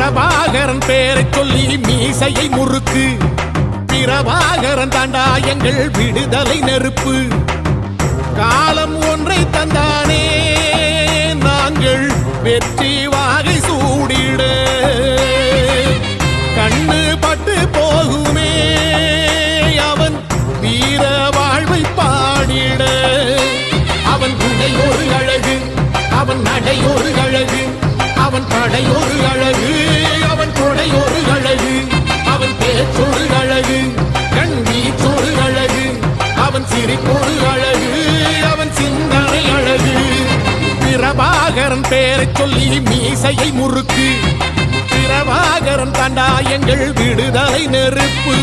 பிரபாகரன் பேரை சொல்லி மீசையை முறுக்கு. பிரபாகரன் தாண்டா எங்கள் விடுதலை நெருப்பு. காலம் ஒன்றை தந்தானே நாங்கள் வெற்றி வாகை சூடிட. கண்ணு பட்டு போகுமே அவன் வீர வாழ்வை பாடிட. அவன் குடை ஒரு அழகு, அவன் நடை ஒரு அழகு, அவன் படை ஒரு அழகு, அவன் கொடை ஒரு அழகு, அவன் பேச்சொரு அழகு, கண் வீச்சொரு அழகு, அவன் சிரிப்பொரு அழகு, அவன் சிந்தனை அழகு. பிரபாகரன் பேரை சொல்லி மீசையை முறுக்கு. பிரபாகரன் தாண்டா எங்கள் விடுதலை நெருப்பு.